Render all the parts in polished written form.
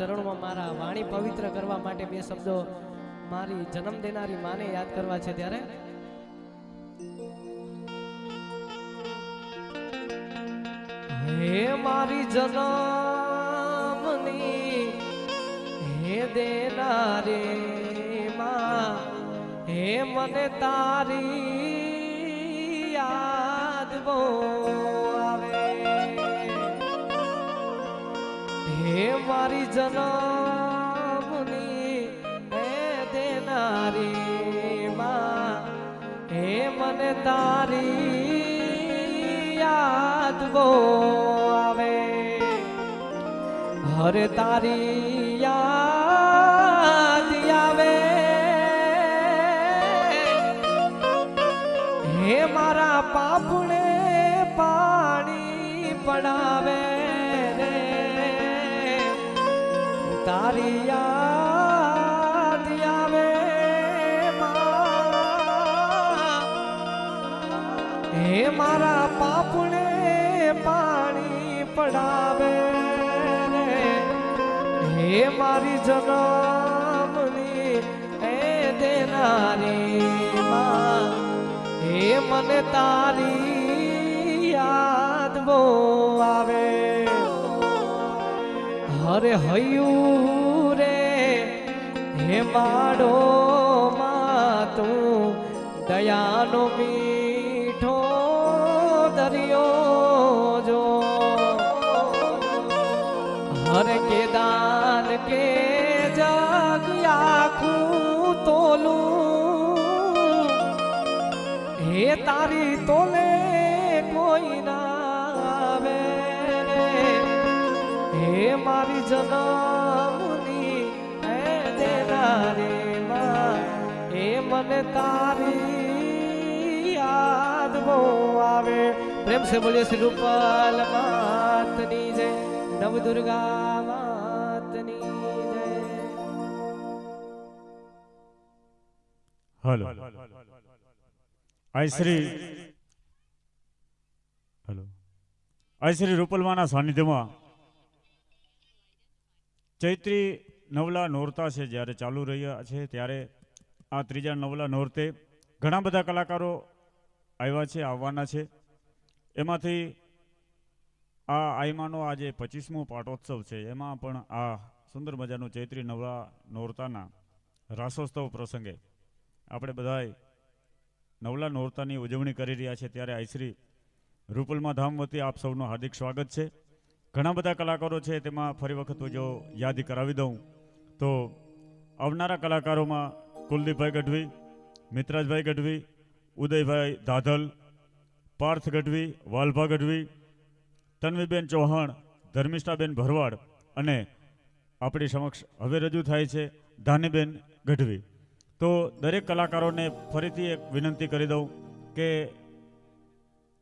ચરણોમાં મારા વાણી પવિત્ર કરવા માટે બે શબ્દો મારી જન્મ દેનારી માને યાદ કરવા છે ત્યારે હે મારી જન્મની હે દેનારી માં હે મને તારી યાદ બહુ આવે હે મારી જન્મની હે દેનારી માં હે મને તારી યાદ બહુ આવે હરે તારી યાદ આવે હે મારા પાપને પાણી પડાવે રે તારી યાદ આવે હે મારા પાપને પાણી પડાવે રે હે મારી જન્મની હે દેનારી માં હે મને તારી યાદ બહુ આવે હરે હૈયું રે હે માડો માં તું દયાનો મીઠો દરિયો જો હરે કે દાન કે જગ આખું તોલું હે તારી તોલે કોઈ ના આવે હે મારી જન્મની હે દેનારી માં હે મને તારી યાદ બહુ આવે પ્રેમ से बोलिए श्री रूपाल मातनी जय नव दुर्गा मातनी जय हेलो आई श्री રૂપલમાના સાનિધ્યમાં ચૈત્રી નવલા નોરતા છે જ્યારે ચાલુ રહ્યા છે ત્યારે આ ત્રીજા નવલા નોરતે ઘણા બધા કલાકારો આવ્યા છે આવવાના છે એમાંથી આ આઈમાનો આજે 25મો પાટોત્સવ છે એમાં પણ આ સુંદર મજાનું ચૈત્રી નવલા નોરતાના રાસોત્સવ પ્રસંગે આપણે બધાય નવલા નોરતાની ઉજવણી કરી રહ્યા છે ત્યારે આઈશ્રી રૂપલમા ધામ વતી આપ સૌનું હાર્દિક સ્વાગત છે ઘણા બધા કલાકારો છે તેમાં ફરી વખત જો યાદી કરાવી દઉં તો આવનારા કલાકારોમાં કુલદીપભાઈ ગઢવી મિત્રાજભાઈ ગઢવી ઉદયભાઈ દાધલ પાર્થ ગઢવી વાલભા ગઢવી તન્વીબેન ચૌહાણ ધર્મિષ્ઠાબેન ભરવાડ અને આપણી સમક્ષ હવે રજૂ થાય છે ધાનીબેન ગઢવી તો દરેક કલાકારોને ફરીથી એક વિનંતી કરી દઉં કે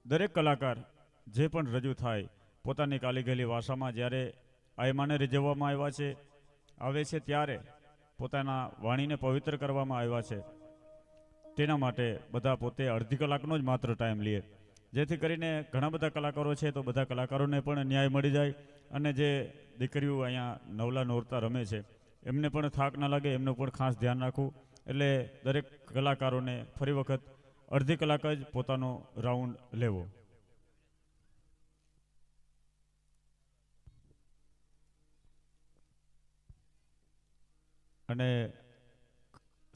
દરેક કલાકાર જે પણ રજૂ થાય પોતાની કાલી ગયેલી ભાષામાં જ્યારે આયમાને રીઝવવામાં આવે છે ત્યારે પોતાના વાણીને પવિત્ર કરવામાં આવ્યા છે તેના માટે બધા પોતે અડધી કલાકનો જ માત્ર ટાઈમ લે જેથી કરીને ઘણા બધા કલાકારો છે તો બધા કલાકારોને પણ ન્યાય મળી જાય અને જે દીકરીઓ અહીંયા નવલા નોરતા રમે છે એમને પણ થાક ના લાગે એમનું પણ ખાસ ધ્યાન રાખવું એટલે દરેક કલાકારોને ફરી વખત અડધી કલાક જ પોતાનો રાઉન્ડ લેવો અને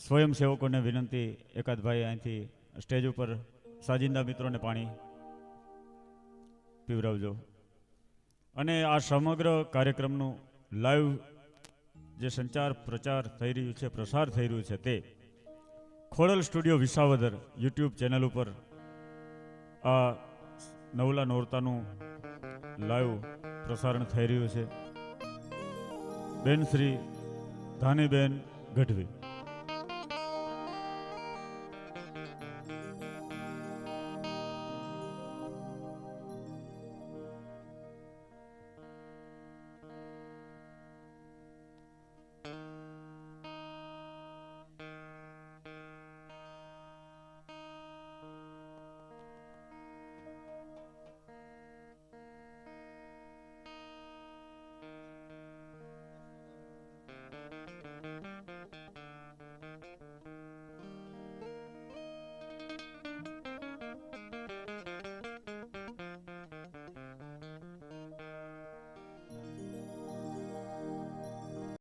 સ્વયંસેવકોને વિનંતી એકાદ ભાઈ અહીંથી સ્ટેજ ઉપર સાજિંદા મિત્રોને પાણી પીવડાવજો અને આ સમગ્ર કાર્યક્રમનું લાઈવ જે સંચાર પ્રચાર થઈ રહ્યું છે પ્રસાર થઈ રહ્યું છે તે Khodal studio Visavadar YouTube channel ઉપર આ નવલા નોરતાનું લાઈવ પ્રસારણ થઈ રહ્યું છે બેન શ્રી ધાનીબેન ગઢવી